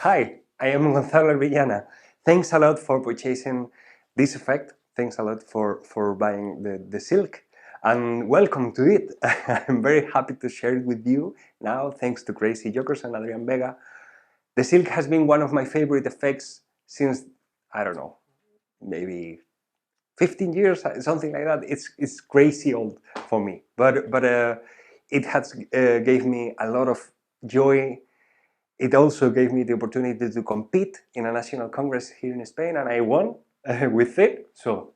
Hi, I am Gonzalo Albiñana. Thanks a lot for purchasing this effect. Thanks a lot for buying the silk. And welcome to it. I'm very happy to share it with you now, thanks to Crazy Jokers and Adrian Vega. The silk has been one of my favorite effects since, I don't know, maybe 15 years, something like that. It's crazy old for me. But it has gave me a lot of joy. It also gave me the opportunity to compete in a national congress here in Spain, and I won with it. So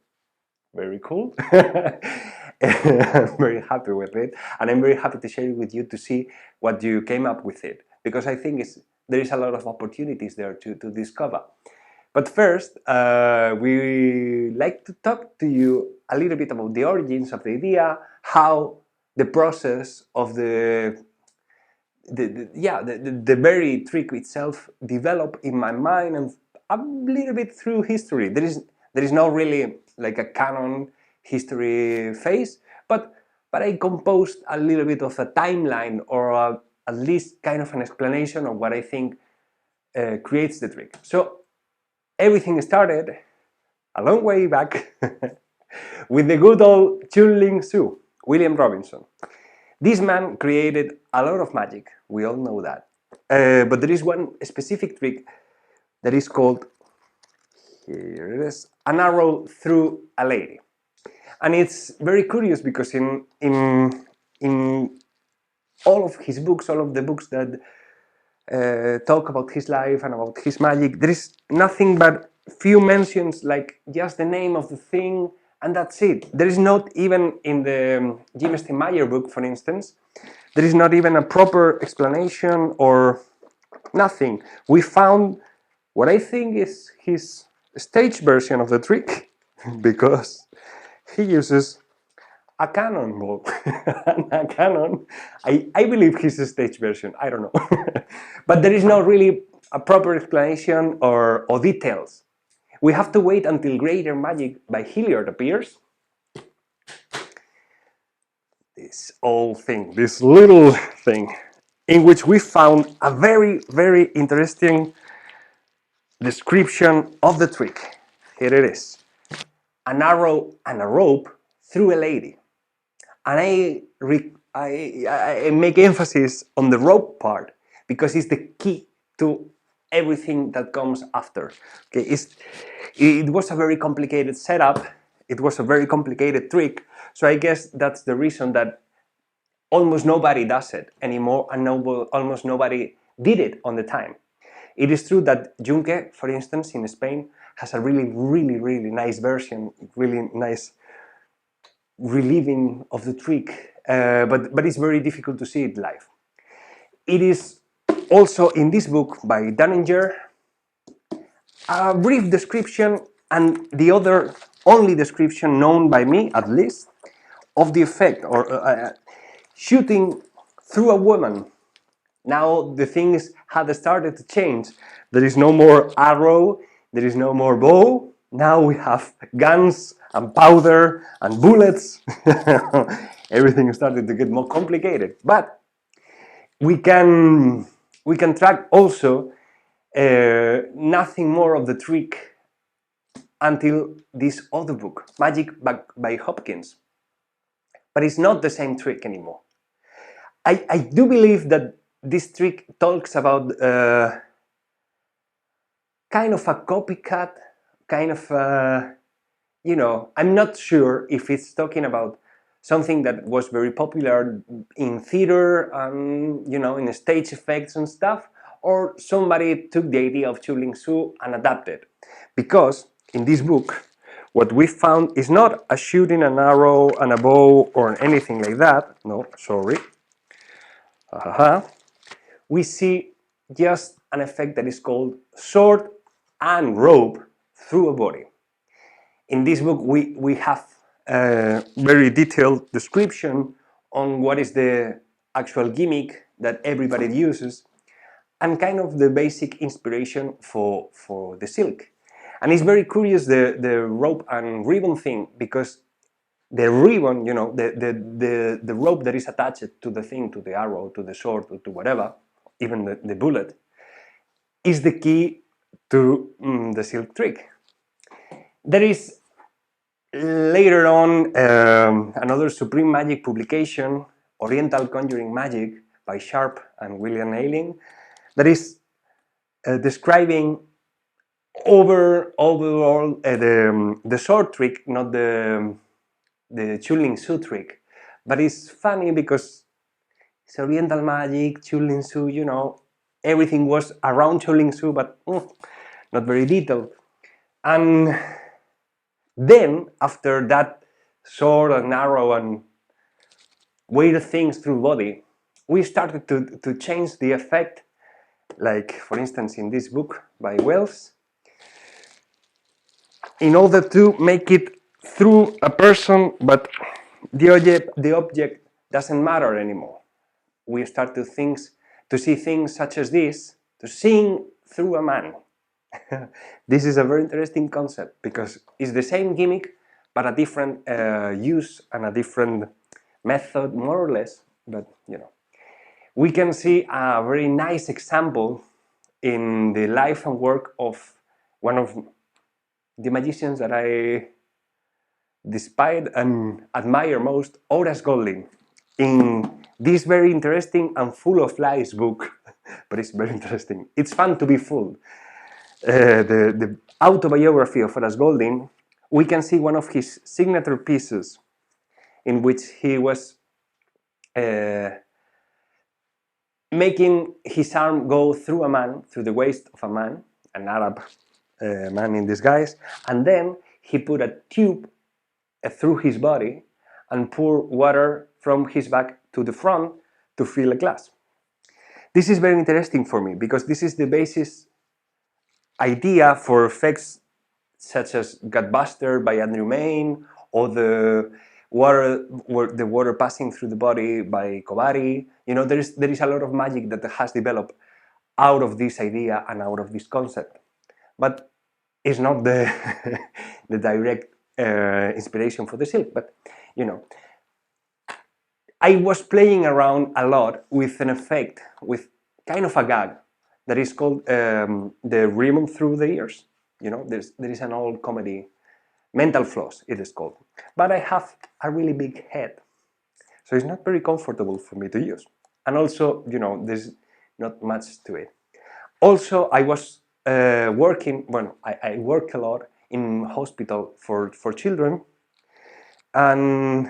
very cool. I'm very happy with it, and I'm very happy to share it with you to see what you came up with it, because I think there is a lot of opportunities there to discover. But first, we like to talk to you a little bit about the origins of the idea, how the process of the very trick itself developed in my mind, and a little bit through history. There is not really like a canon history phase, but I composed a little bit of a timeline, or at least kind of an explanation of what I think creates the trick. So everything started a long way back with the good old Chun-Ling Su, William Robinson. This man created a lot of magic, we all know that. But there is one specific trick that is called, here it is, an arrow through a lady. And it's very curious because in all of his books, all of the books that talk about his life and about his magic, there is nothing but few mentions, like just the name of the thing, and that's it. There is not even in the Jim Steinmeier book, for instance, there is not even a proper explanation or nothing. We found what I think is his stage version of the trick, because he uses a cannonball. A cannon. I believe he's a stage version, I don't know. But there is not really a proper explanation or details. We have to wait until Greater Magic by Hilliard appears. This old thing, this little thing, in which we found a very, very interesting description of the trick. Here it is. An arrow and a rope through a lady. And I make emphasis on the rope part, because it's the key to everything that comes after. Okay, it was a very complicated setup, it was a very complicated trick, so I guess that's the reason that almost nobody does it anymore, and almost nobody did it on the time. It is true that Junque, for instance, in Spain, has a really, really, really nice version, really nice reliving of the trick, but it's very difficult to see it live. It is also in this book by Dunninger a brief description, and the only description known by me, at least, of the effect, or shooting through a woman. Now the things had started to change. There is no more arrow, there is no more bow. Now we have guns and powder and bullets. Everything started to get more complicated. But we can track also nothing more of the trick until this other book, Magic by Hopkins. But it's not the same trick anymore. I do believe that this trick talks about kind of a copycat, kind of I'm not sure if it's talking about something that was very popular in theater and in stage effects and stuff, or somebody took the idea of Chun-Ling Su and adapted. Because in this book, what we found is not a shooting an arrow and a bow or anything like that. No, sorry. We see just an effect that is called sword and rope through a body. In this book we have a very detailed description on what is the actual gimmick that everybody uses, and kind of the basic inspiration for the silk. And it's very curious, the rope and ribbon thing, because the ribbon, the rope that is attached to the thing, to the arrow, to the sword, to whatever, even the bullet, is the key to the silk trick. There is later on another Supreme Magic publication, Oriental Conjuring Magic by Sharp and William Ayling, that is describing overall the sword trick, not the Chulin Su trick. But it's funny because it's Oriental magic, Chulin Su, you know, everything was around Chulin Su, but not very detailed. And then, after that sword and arrow and weird things through body, we started to change the effect, like for instance in this book by Wells, in order to make it through a person, but the object doesn't matter anymore. We start to see things such as this, to sing through a man. This is a very interesting concept because it's the same gimmick, but a different use and a different method, more or less. But you know, we can see a very nice example in the life and work of one of the magicians that I despise and admire most, Horace Golding, in this very interesting and full of lies book. But it's very interesting. It's fun to be fooled. The autobiography of Horace Golding, we can see one of his signature pieces in which he was making his arm go through a man, through the waist of a man, an Arab man in disguise, and then he put a tube through his body and pour water from his back to the front to fill a glass. This is very interesting for me because this is the basis idea for effects such as Gutbuster by Andrew Mayne, or the water passing through the body by Kobari. You know, there is a lot of magic that has developed out of this idea and out of this concept, but it's not the the direct inspiration for the silk. But you know, I was playing around a lot with an effect, with kind of a gag that is called the ribbon through the ears. You know, there is an old comedy, Mental Floss it is called. But I have a really big head, so it's not very comfortable for me to use. And also, you know, there's not much to it. Also, I was working, well, I work a lot in hospital for children, and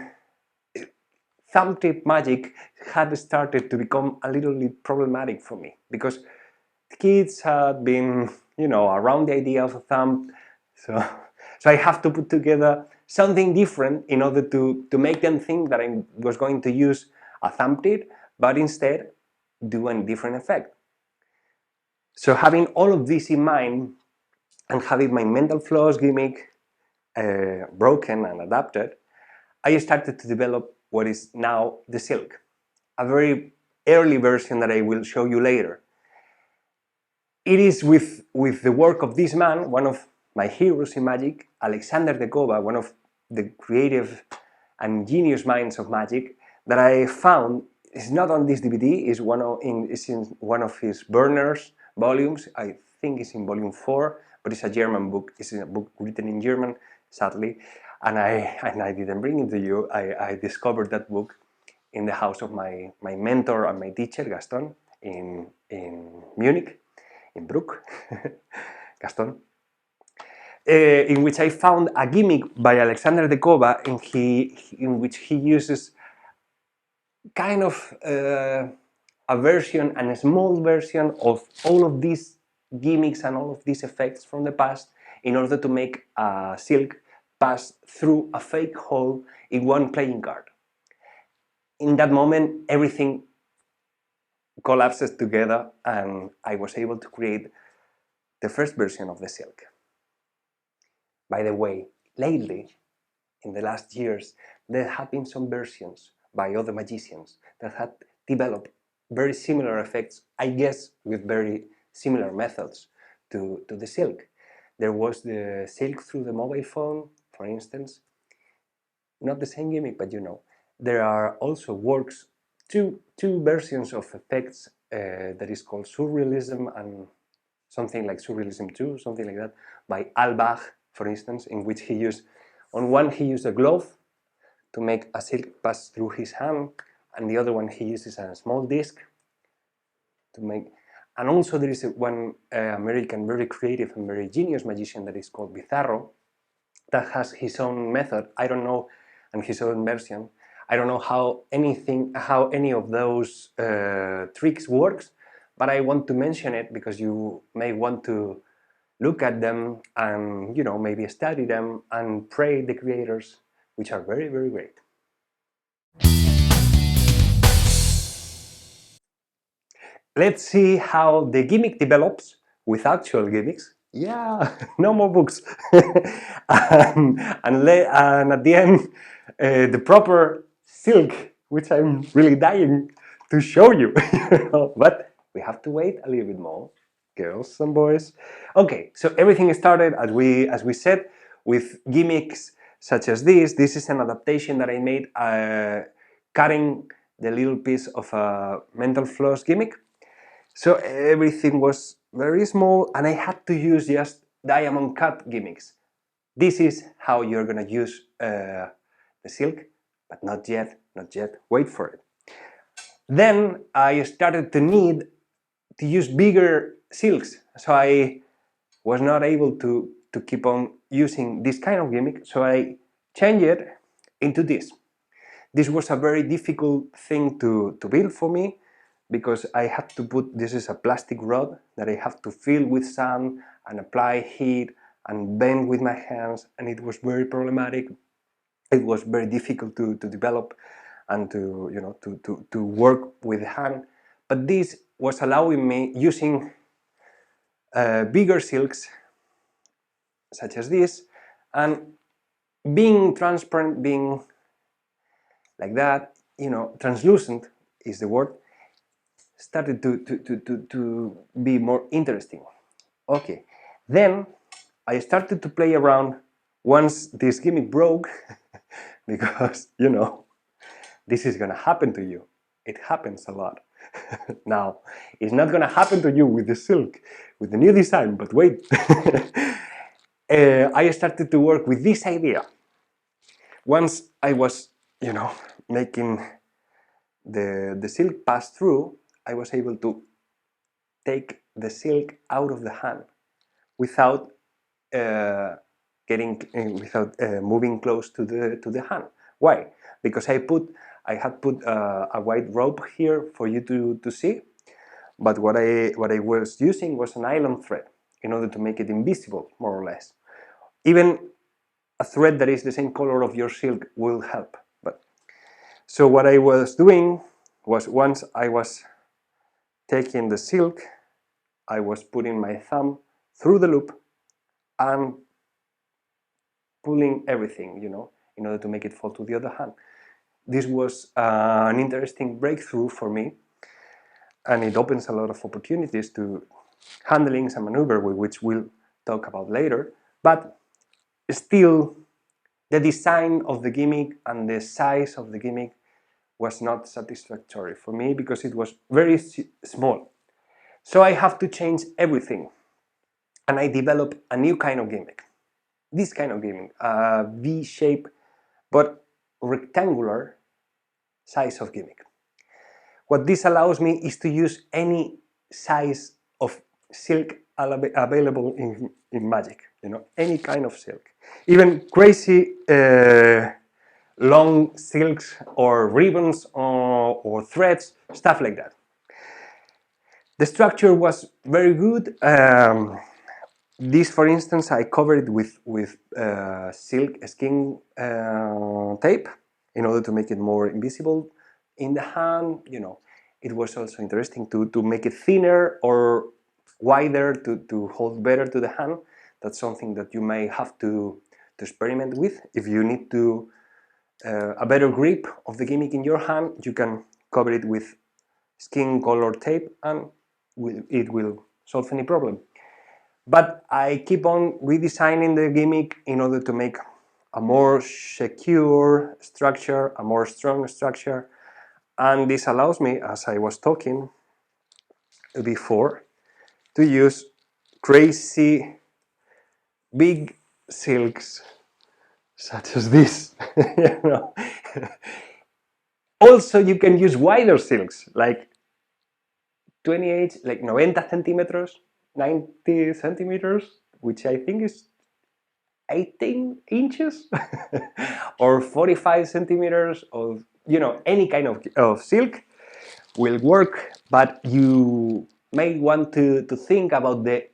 thumb tip magic had started to become a little bit problematic for me because kids had been, you know, around the idea of a thumb, so I have to put together something different in order to make them think that I was going to use a thumb tip, but instead do a different effect. So having all of this in mind and having my mental floss gimmick broken and adapted, I started to develop what is now the silk, a very early version that I will show you later. It is with the work of this man, one of my heroes in magic, Alexander de Kova, one of the creative and genius minds of magic, that I found is not on this DVD, is in one of his Berners volumes. I think it's in volume 4, but it's a German book. It's a book written in German, sadly, and I didn't bring it to you. I discovered that book in the house of my mentor and my teacher, Gaston, in Munich, in Bruck, Gaston, in which I found a gimmick by Alexander de Kova in which he uses kind of a version and a small version of all of these gimmicks and all of these effects from the past in order to make a silk pass through a fake hole in one playing card. In that moment, everything collapses together and I was able to create the first version of the silk. By the way, lately, in the last years, there have been some versions by other magicians that had developed very similar effects, I guess with very similar methods to the silk. There was the silk through the mobile phone, for instance. Not the same gimmick, but you know. There are also works, two versions of effects that is called surrealism and something like Surrealism 2, something like that, by Albach, for instance, in which he used, on one he used a glove to make a silk pass through his hand, and the other one he uses a small disc to make. And also there is one American very creative and very genius magician that is called Bizarro, that has his own method, I don't know, and his own version. I don't know how any of those tricks works, but I want to mention it because you may want to look at them and, you know, maybe study them and praise the creators, which are very, very great. Let's see how the gimmick develops with actual gimmicks. Yeah, no more books. And at the end, the proper silk, which I'm really dying to show you. But we have to wait a little bit more, girls and boys. Okay, so everything started, as we said, with gimmicks such as this. This is an adaptation that I made, cutting the little piece of a mental floss gimmick. So everything was very small, and I had to use just diamond cut gimmicks. This is how you're gonna use the silk, but not yet, not yet. Wait for it. Then I started to need to use bigger silks, so I was not able to keep on using this kind of gimmick, so I changed it into this. This was a very difficult thing to build for me, because I had to put, this is a plastic rod that I have to fill with sand and apply heat and bend with my hands, and it was very problematic. It was very difficult to develop and to, you know, to work with the hand. But this was allowing me, using bigger silks such as this, and being transparent, being like that, you know, translucent is the word, started to be more interesting. Okay, then I started to play around once this gimmick broke, because, you know, this is gonna happen to you. It happens a lot. Now, it's not gonna happen to you with the silk, with the new design, but wait. I started to work with this idea. Once I was, you know, making the silk pass through, I was able to take the silk out of the hand without moving close to the hand. Why? Because I had put a white rope here for you to see, but what I was using was an nylon thread in order to make it invisible, more or less. Even a thread that is the same color of your silk will help. But so what I was doing was, once I was taking the silk, I was putting my thumb through the loop and pulling everything, you know, in order to make it fall to the other hand. This was an interesting breakthrough for me, and it opens a lot of opportunities to handlings and maneuver, which we'll talk about later. But still, the design of the gimmick and the size of the gimmick was not satisfactory for me, because it was very small. So I have to change everything, and I develop a new kind of gimmick. This kind of gimmick, a V-shape but rectangular size of gimmick. What this allows me is to use any size of silk available in magic, you know, any kind of silk. Even crazy long silks or ribbons or threads, stuff like that. The structure was very good. This, for instance, I covered it with silk skin tape in order to make it more invisible in the hand. You know, it was also interesting to make it thinner or wider to hold better to the hand. That's something that you may have to experiment with. If you need to a better grip of the gimmick in your hand, you can cover it with skin color tape, and it will solve any problem. But I keep on redesigning the gimmick in order to make a more secure structure, a more strong structure, and this allows me, as I was talking before, to use crazy big silks such as this. You know. Also, you can use wider silks, like 28, like 90 centimeters, 90 centimeters, which I think is 18 inches, or 45 centimeters of, you know, any kind of silk will work, but you may want to think about the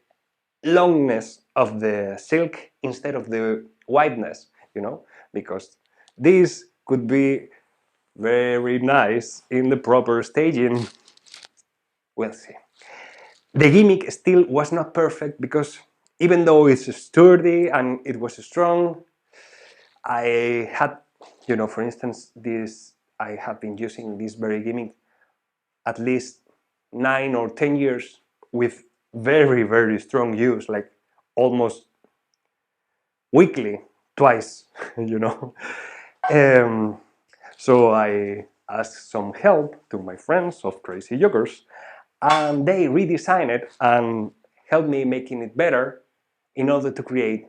longness of the silk instead of the wideness, you know, because this could be very nice in the proper staging. We'll see. The gimmick still was not perfect because even though it's sturdy and it was strong, I had, you know, for instance, I have been using this very gimmick at least 9 or 10 years with very, very strong use, like almost weekly, twice, you know. So I asked some help to my friends of Crazy Joggers, and they redesigned it and helped me making it better in order to create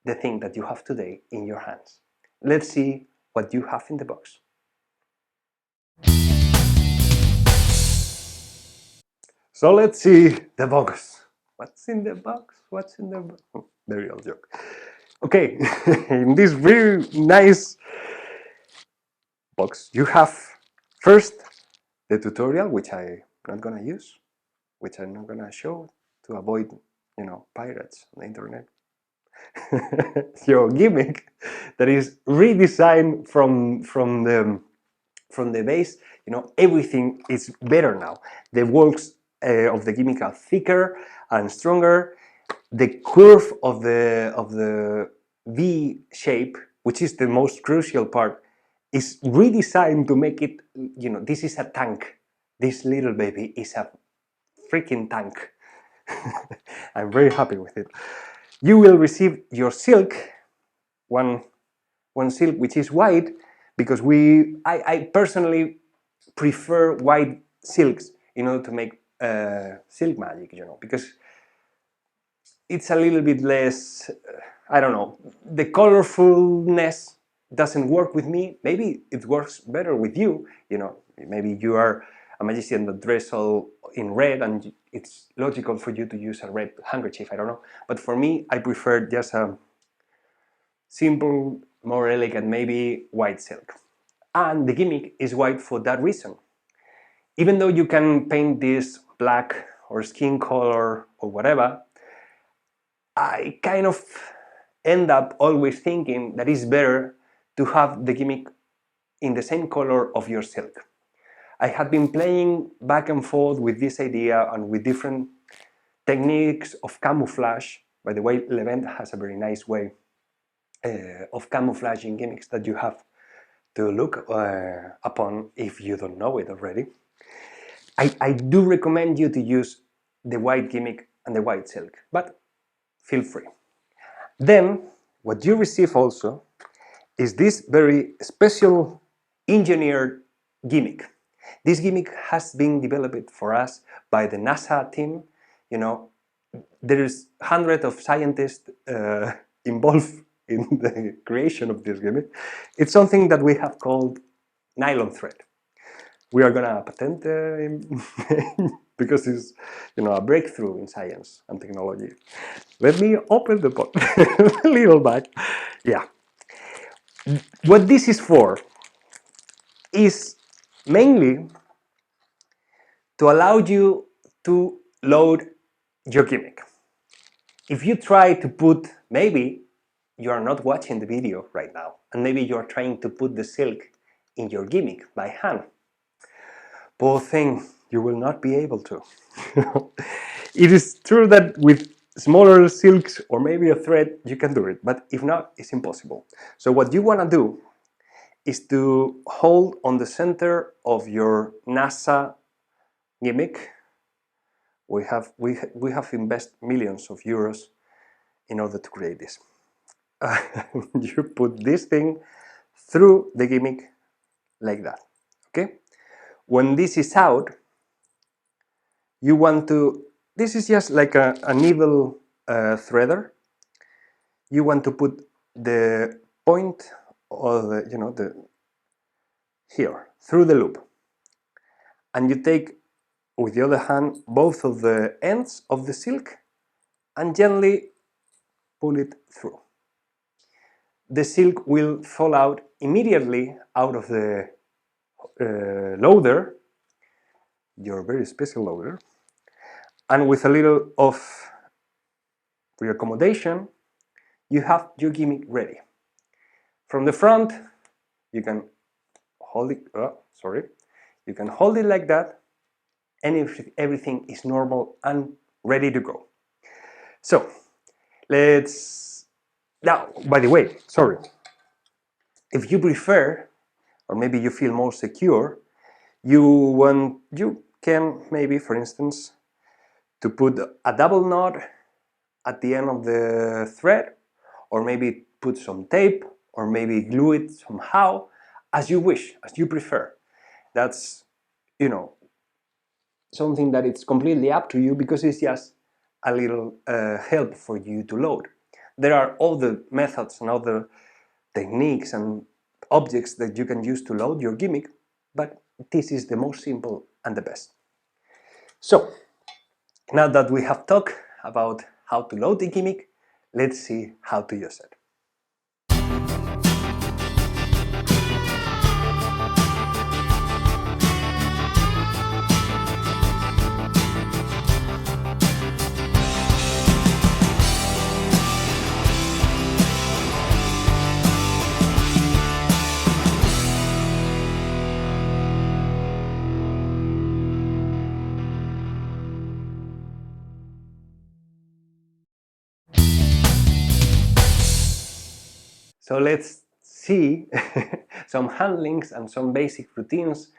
the thing that you have today in your hands. Let's see what you have in the box. So let's see the box. What's in the box? What's in the box? Very old joke. Okay, in this very nice box, you have first the tutorial, which I'm not gonna use, which I'm not gonna show to avoid, you know, pirates on the internet. Your gimmick that is redesigned from the base. You know, everything is better now. The walls of the gimmick are thicker and stronger. The curve of the V shape, which is the most crucial part, is redesigned to make it, you know, this is a tank. This little baby is a freaking tank. I'm very happy with it. You will receive your silk, one silk which is white, because I personally prefer white silks in order to make silk magic, you know, because it's a little bit less, I don't know, the colorfulness doesn't work with me. Maybe it works better with you, you know, maybe you are a magician that dress all in red and it's logical for you to use a red handkerchief, I don't know. But for me, I prefer just a simple, more elegant, maybe white silk. And the gimmick is white for that reason. Even though you can paint this black or skin color or whatever, I kind of end up always thinking that it's better to have the gimmick in the same color of your silk. I had been playing back and forth with this idea and with different techniques of camouflage. By the way, Levent has a very nice way of camouflaging gimmicks that you have to look upon if you don't know it already. I do recommend you to use the white gimmick and the white silk, but feel free. Then, what you receive also is this very special engineered gimmick. This gimmick has been developed for us by the NASA team. You know, there's hundreds of scientists involved in the creation of this gimmick. It's something that we have called nylon thread. We are gonna patent because it's, you know, a breakthrough in science and technology. Let me open the box, a little bag. Yeah. What this is for is mainly to allow you to load your gimmick. If you try to put, maybe you are not watching the video right now, and maybe you are trying to put the silk in your gimmick by hand. Poor thing, you will not be able to. It is true that with smaller silks or maybe a thread you can do it, but if not, it's impossible. So what you want to do is to hold on the center of your NASA gimmick. We have invested millions of euros in order to create this. You put this thing through the gimmick like that, okay? When this is out, you want to this is just like a needle threader. You want to put the point or the here through the loop, and you take with the other hand both of the ends of the silk and gently pull it through. The silk will fall out immediately out of the loader, your very special loader, and with a little of reaccommodation, you have your gimmick ready. From the front, you can hold it. You can hold it like that, and everything is normal and ready to go. So let's now. By the way, sorry. If you prefer, or maybe you feel more secure, you can maybe, for instance, to put a double knot at the end of the thread, or maybe put some tape, or maybe glue it somehow, as you wish, as you prefer. That's, something that it's completely up to you, because it's just a little help for you to load. There are other methods and other techniques and objects that you can use to load your gimmick, but this is the most simple and the best. So, now that we have talked about how to load the gimmick, let's see how to use it. So let's see some handlings and some basic routines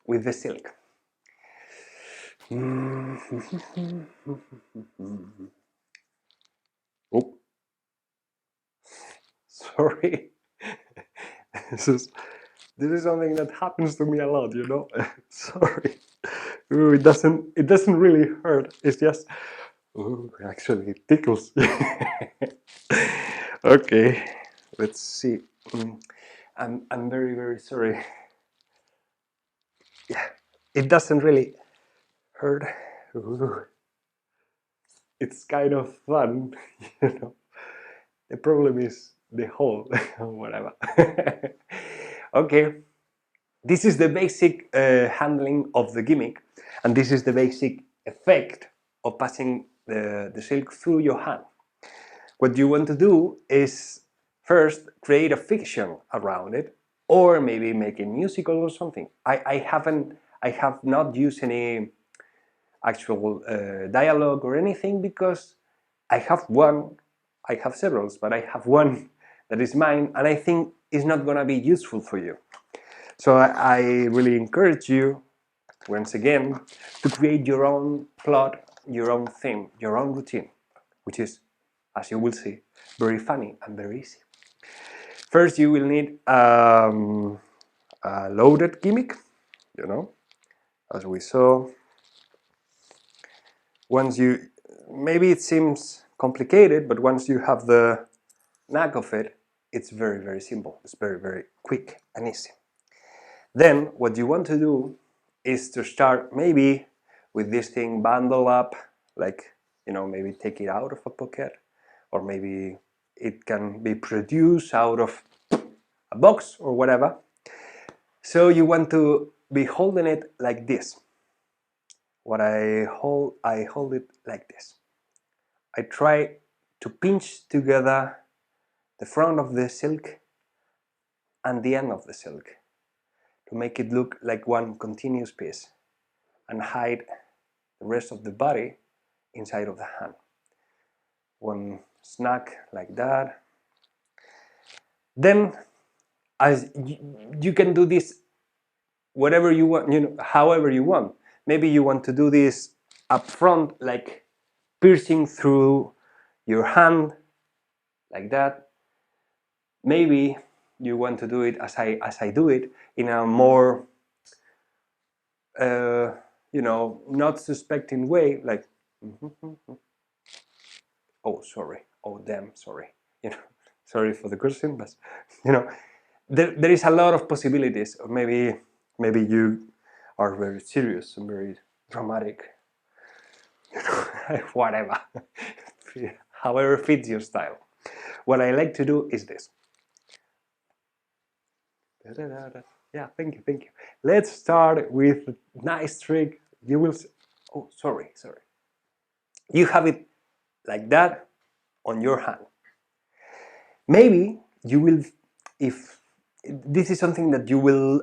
with the silk. Oh, sorry. This is something that happens to me a lot, Sorry. Ooh, it doesn't really hurt. It's just, actually it tickles. Okay, let's see. I'm very, very sorry. Yeah, it doesn't really hurt. Ooh. It's kind of fun, The problem is the hole, whatever. Okay, this is the basic handling of the gimmick, and this is the basic effect of passing the silk through your hand. What you want to do is first create a fiction around it, or maybe make a musical or something. I have not used any actual dialogue or anything, because I have several, but I have one that is mine, and I think is not gonna be useful for you. So I really encourage you, once again, to create your own plot, your own theme, your own routine, which is, as you will see, very funny and very easy. First, you will need a loaded gimmick, as we saw. Maybe it seems complicated, but once you have the knack of it, it's very, very simple. It's very, very quick and easy. Then what you want to do is to start maybe with this thing bundled up, like, maybe take it out of a pocket, or maybe it can be produced out of a box or whatever. So you want to be holding it like this. I hold it like this. I try to pinch together the front of the silk and the end of the silk to make it look like one continuous piece, and hide the rest of the body inside of the hand. One snug like that. Then, as you can do this whatever you want, however you want. Maybe you want to do this up front, like piercing through your hand like that. Maybe you want to do it as I do it, in a more not suspecting way, like Oh, sorry. Oh, damn, sorry. Sorry for the cursing, but there is a lot of possibilities. Or maybe you are very serious and very dramatic. Whatever. However fits your style. What I like to do is this. Yeah, thank you. Let's start with a nice trick. You will see. Oh, sorry. You have it like that on your hand. Maybe you will, if this is something that you will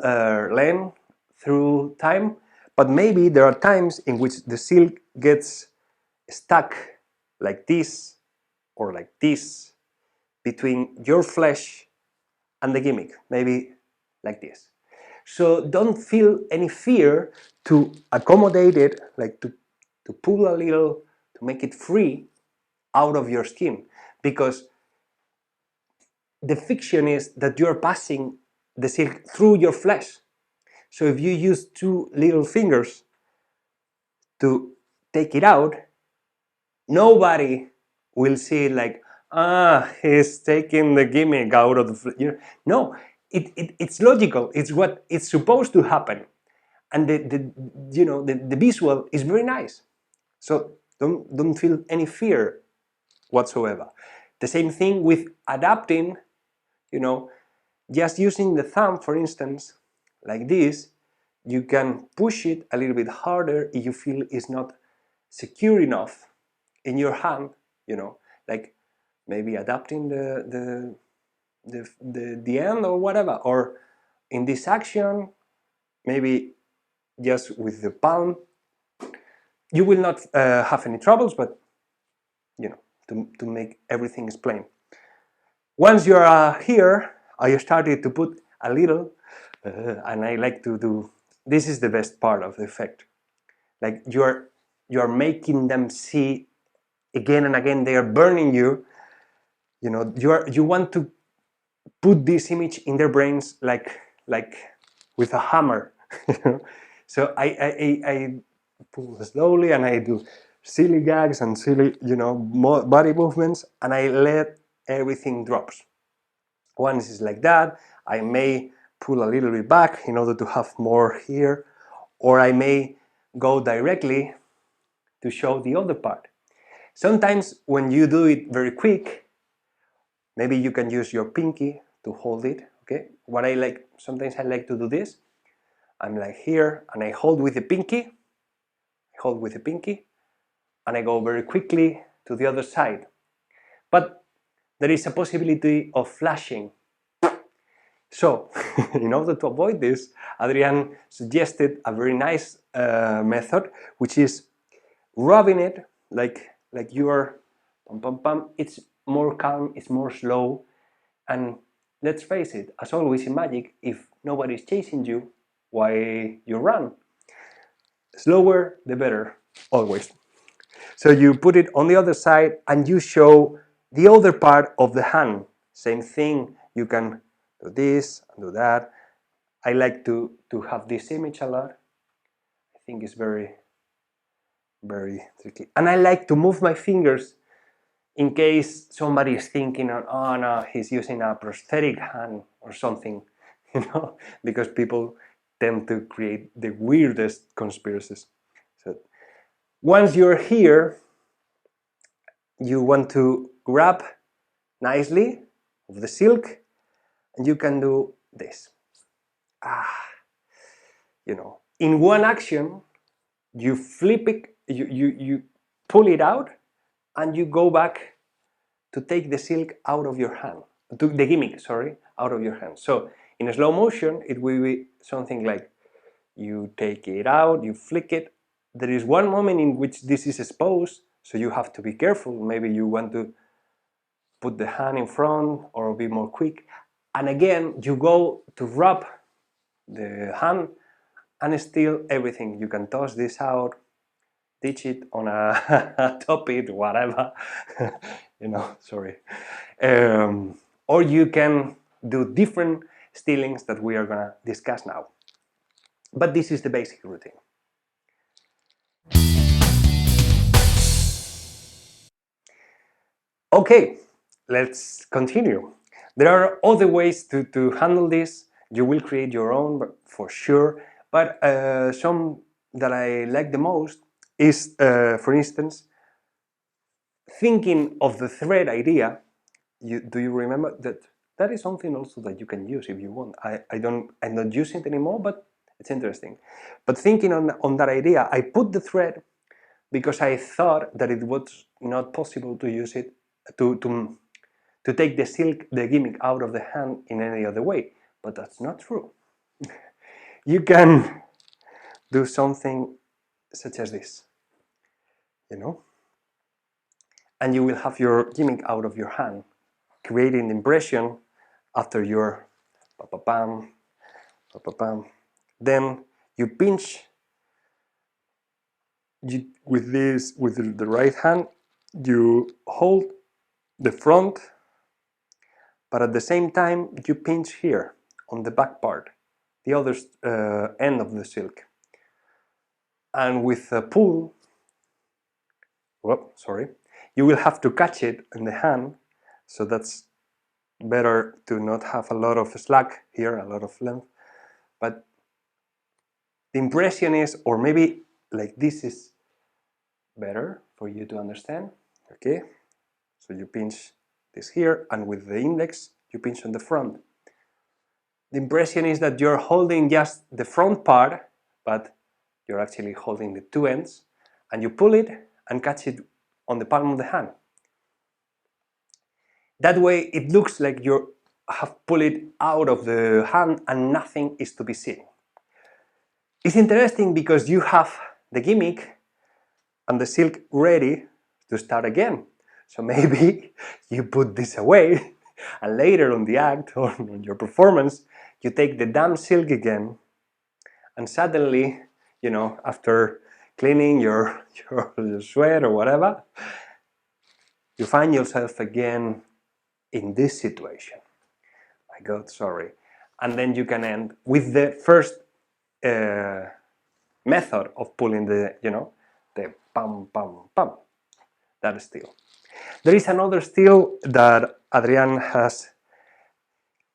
learn through time, but maybe there are times in which the silk gets stuck like this or like this between your flesh and the gimmick, maybe like this. So don't feel any fear to accommodate it, like to pull a little, to make it free out of your skin, because the fiction is that you're passing the silk through your flesh. So if you use two little fingers to take it out, nobody will see it like, he's taking the gimmick out of the flesh. No, it's logical. It's what it's supposed to happen, and the visual is very nice. So don't feel any fear whatsoever. The same thing with adapting, just using the thumb, for instance, like this, you can push it a little bit harder if you feel it's not secure enough in your hand, like maybe adapting the end or whatever, or in this action, maybe just with the palm. You will not have any troubles, but to make everything explain. Once you are here, I started to put a little, and I like to do, this is the best part of the effect. Like you are making them see again and again, they are burning you. You want to put this image in their brains like with a hammer. So I pull slowly and I do silly gags and silly body movements, and I let everything drops. Once it's like that, I may pull a little bit back in order to have more here, or I may go directly to show the other part. Sometimes when you do it very quick, maybe you can use your pinky to hold it, okay? Sometimes I like to do this. I'm like here, and I hold with the pinky, and I go very quickly to the other side. But there is a possibility of flashing. So, in order to avoid this, Adrian suggested a very nice method, which is rubbing it like you are pam pam pam. It's more calm, it's more slow, and let's face it, as always in magic, if nobody is chasing you, why you run? Slower the better, always. So you put it on the other side and you show the other part of the hand. Same thing, you can do this and do that. I like to have this image a lot. I think it's very, very tricky. And I like to move my fingers in case somebody is thinking, oh no, he's using a prosthetic hand or something, because people tend to create the weirdest conspiracies. So once you're here, you want to grab nicely of the silk, and you can do this. In one action, you flip it, you pull it out, and you go back to take the silk out of your hand, the gimmick, out of your hand. So in a slow motion, it will be something like you take it out, you flick it. There is one moment in which this is exposed, so you have to be careful. Maybe you want to put the hand in front or be more quick. And again, you go to rub the hand and still everything. You can toss this out, ditch it on a top it, whatever, sorry. Or you can do different stealings that we are gonna discuss now. But this is the basic routine. Okay, let's continue. There are other ways to handle this. You will create your own, but for sure. But some that I like the most is, for instance, thinking of the thread idea. Do you remember that? That is something also that you can use if you want. I'm not using it anymore, but it's interesting. But thinking on that idea, I put the thread because I thought that it was not possible to use it to to to take the silk, the gimmick out of the hand in any other way. But that's not true. You can do something such as this, you know, and you will have your gimmick out of your hand, creating the impression after your pa-pa-pam, pa-pa-pam. Then you pinch with this, with the right hand, you hold the front, but at the same time you pinch here on the back part, the other end of the silk. And with a pull, sorry, you will have to catch it in the hand, so that's better to not have a lot of slack here, a lot of length. But the impression is, or maybe like this is better for you to understand. Okay, so you pinch this here, and with the index you pinch on the front. The impression is that you're holding just the front part, but you're actually holding the two ends, and you pull it and catch it on the palm of the hand. That way it looks like you have pulled it out of the hand and nothing is to be seen. It's interesting because you have the gimmick and the silk ready to start again. So maybe you put this away and later on the act or on your performance, you take the damn silk again, and suddenly, you know, after cleaning your sweat or whatever, you find yourself again in this situation. My God, sorry. And then you can end with the first method of pulling the, you know, the pam, pam, pam, that steel. There is another steel that Adrian has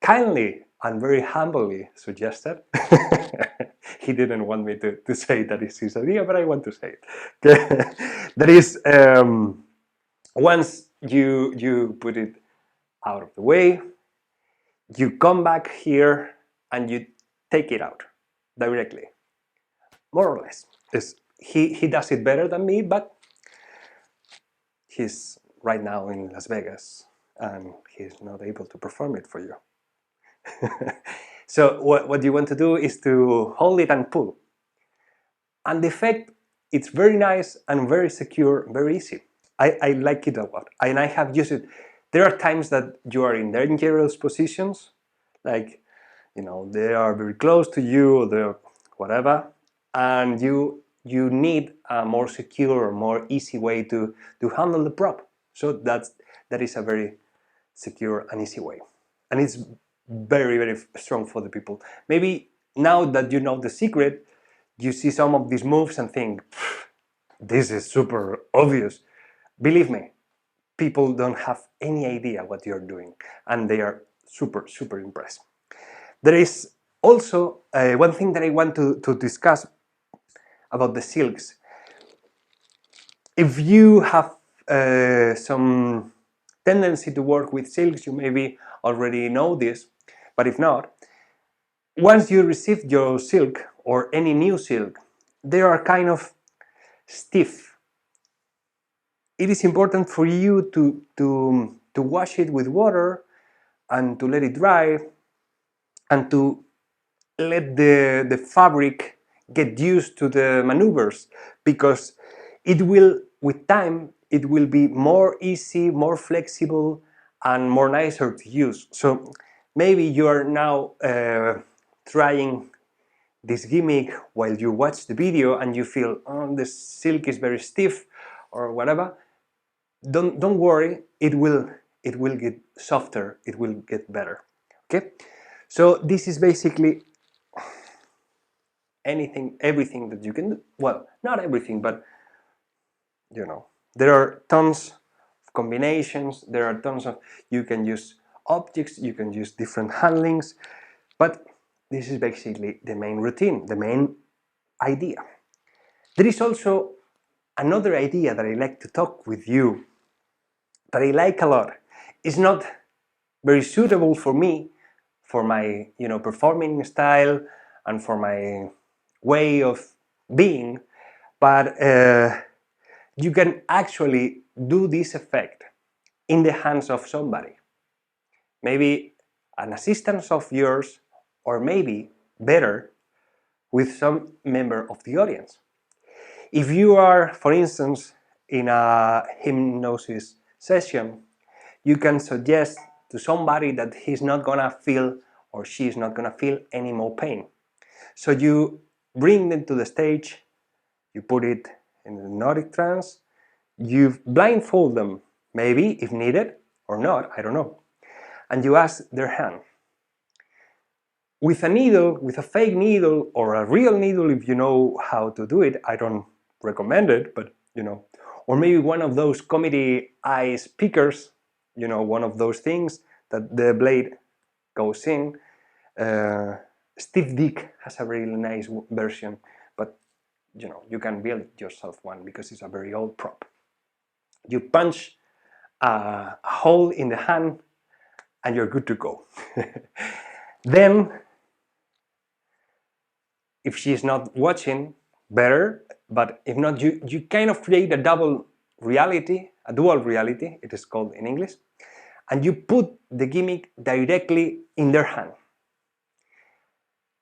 kindly and very humbly suggested. He didn't want me to say that it's his idea, but I want to say it. That is, once you put it out of the way, you come back here and you take it out directly, more or less. He does it better than me, but he's right now in Las Vegas and he's not able to perform it for you. So what you want to do is to hold it and pull. And the effect, it's very nice and very secure, very easy. I like it a lot, and I have used it. There are times that you are in dangerous positions, like, you know, they are very close to you or they're whatever, and you need a more secure, more easy way to handle the prop. So that is a very secure and easy way, and it's very, very strong for the people. Maybe now that you know the secret, you see some of these moves and think, this is super obvious. Believe me, people don't have any idea what you're doing, and they are super, super impressed. There is also one thing that I want to discuss about the silks. If you have some tendency to work with silks, you maybe already know this, but if not, once you receive your silk or any new silk, they are kind of stiff. It is important for you to wash it with water and to let it dry and to let the fabric get used to the maneuvers, because it will, with time, it will be more easy, more flexible, and more nicer to use. So maybe you are now trying this gimmick while you watch the video and you feel, oh, the silk is very stiff or whatever. Don't worry, it will get softer, it will get better. Okay, so this is basically everything that you can do. Well, not everything, but you know, there are tons combinations, there are tons of, you can use objects, you can use different handlings, but this is basically the main routine, the main idea. There is also another idea that I like to talk with you, that I like a lot. It's not very suitable for me, for my performing style and for my way of being, but you can actually do this effect in the hands of somebody. Maybe an assistant of yours, or maybe better, with some member of the audience. If you are, for instance, in a hypnosis session, you can suggest to somebody that he's not gonna feel or she's not gonna feel any more pain. So you bring them to the stage, you put it in the hypnotic trance, you blindfold them, maybe if needed or not, I don't know, and you ask their hand. With a needle, with a fake needle or a real needle, if you know how to do it, I don't recommend it, but or maybe one of those comedy eye speakers, one of those things that the blade goes in. Steve Dick has a really nice version, but you can build yourself one because it's a very old prop. You punch a hole in the hand and you're good to go. Then, if she's not watching, better, but if not, you kind of create a double reality, a dual reality, it is called in English, and you put the gimmick directly in their hand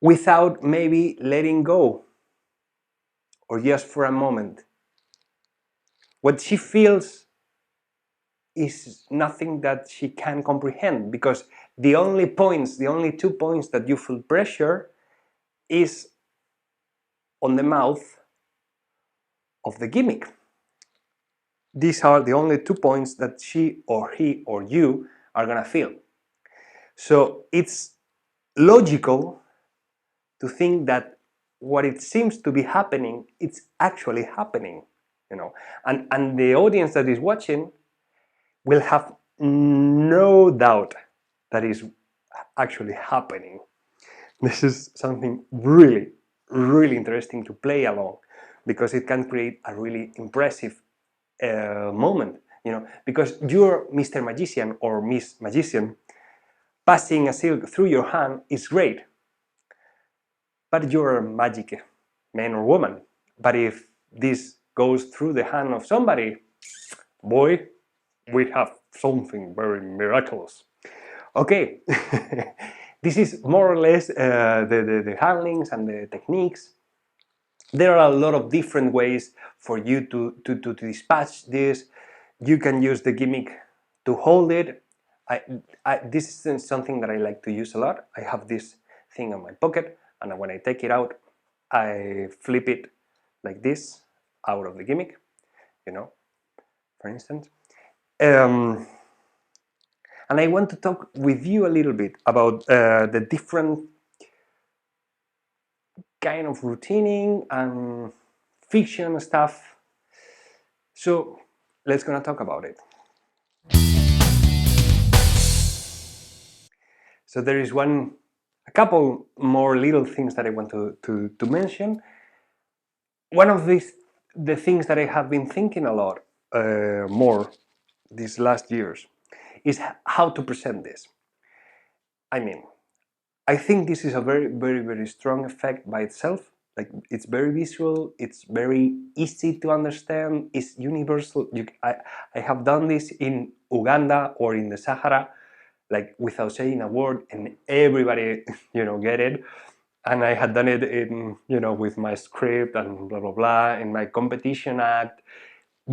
without maybe letting go, or just for a moment. What she feels is nothing that she can comprehend, because the only 2 points that you feel pressure is on the mouth of the gimmick. These are the only 2 points that she or he or you are gonna feel. So it's logical to think that what it seems to be happening, it's actually happening, and the audience that is watching will have no doubt that is actually happening. This is something really, really interesting to play along, because it can create a really impressive moment, because you're Mr. Magician or Miss Magician, passing a silk through your hand is great, but you're a magic man or woman. But if this goes through the hand of somebody, boy, we have something very miraculous. Okay, this is more or less the handlings and the techniques. There are a lot of different ways for you to dispatch this. You can use the gimmick to hold it. This is something that I like to use a lot. I have this thing on my pocket, and when I take it out, I flip it like this out of the gimmick, for instance. And I want to talk with you a little bit about the different kind of routining and fiction stuff. So let's gonna talk about it. So there is a couple more little things that I want to mention. One of the things that I have been thinking a lot more these last years is how to present this. I mean, I think this is a very, very, very strong effect by itself. Like, it's very visual, it's very easy to understand, it's universal. I have done this in Uganda or in the Sahara, like without saying a word, and everybody, get it. And I had done it in, with my script and blah, blah, blah, in my competition act,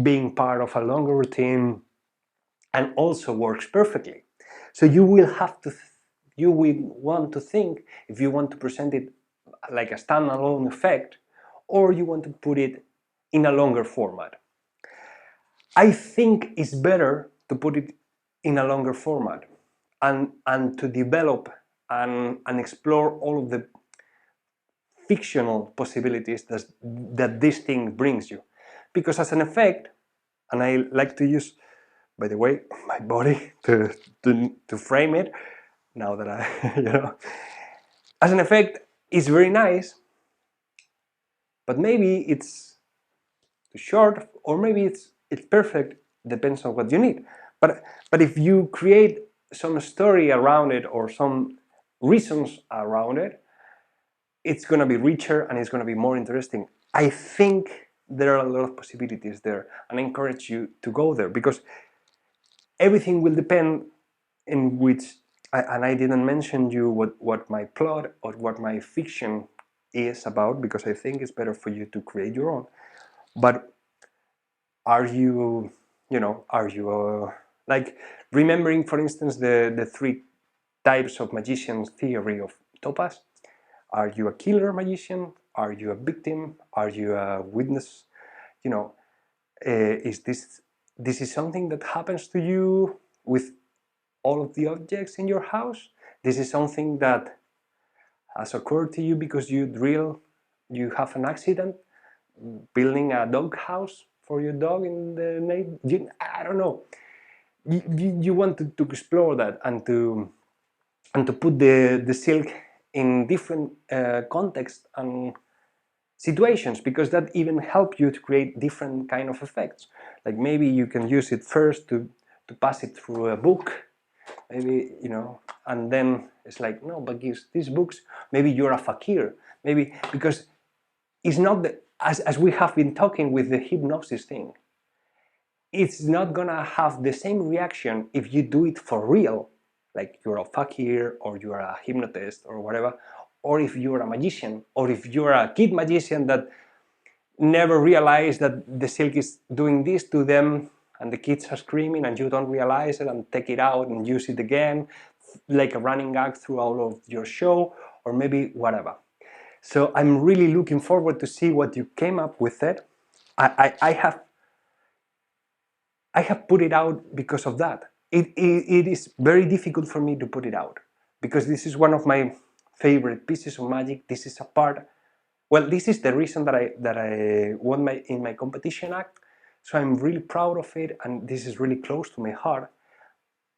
being part of a longer routine, and also works perfectly. So you will want to think if you want to present it like a standalone effect, or you want to put it in a longer format. I think it's better to put it in a longer format and to develop and explore all of the fictional possibilities that this thing brings you. Because as an effect, and I like to use by the way, my body to frame it. Now that I, as an effect, it's very nice, but maybe it's too short, or maybe it's perfect. Depends on what you need. But if you create some story around it or some reasons around it, it's gonna be richer and it's gonna be more interesting. I think there are a lot of possibilities there, and I encourage you to go there, because everything will depend in which, and I didn't mention you what my plot or what my fiction is about, because I think it's better for you to create your own. But are you, like, remembering, for instance, the three types of magicians theory of Topaz? Are you a killer magician? Are you a victim? Are you a witness? Is this is something that happens to you with all of the objects in your house? This is something that has occurred to you because you have an accident building a dog house for your dog in the night. I don't know. You want to explore that and to put the silk in different contexts and situations, because that even help you to create different kind of effects. Like maybe you can use it first to pass it through a book, maybe, and then it's like, no, but these books, maybe you're a fakir, maybe, because it's not as we have been talking with the hypnosis thing, it's not gonna have the same reaction if you do it for real, like you're a fakir or you're a hypnotist or whatever, or if you're a magician, or if you're a kid magician that never realized that the silk is doing this to them, and the kids are screaming and you don't realize it and take it out and use it again, like a running gag throughout of your show, or maybe whatever. So I'm really looking forward to see what you came up with it. I have put it out because of that. It is very difficult for me to put it out, because this is one of my favorite pieces of magic. This is a part, well, this is the reason that I won in my competition act. So I'm really proud of it, and this is really close to my heart.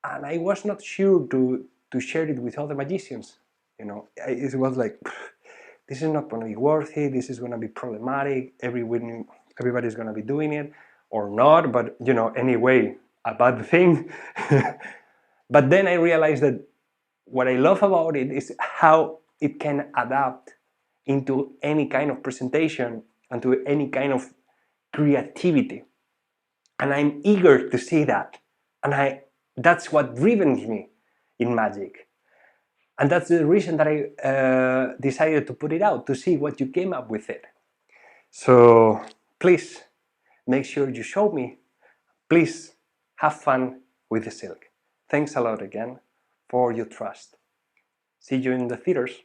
And I was not sure to share it with other magicians. It was like, this is not going to be worth it. This is going to be problematic. Everybody's going to be doing it, or not. But anyway, a bad thing. But then I realized that what I love about it is how it can adapt into any kind of presentation and to any kind of creativity. And I'm eager to see that. And that's what drives me in magic. And that's the reason that I decided to put it out, to see what you came up with it. So please make sure you show me. Please have fun with the silk. Thanks a lot again for your trust. See you in the theaters.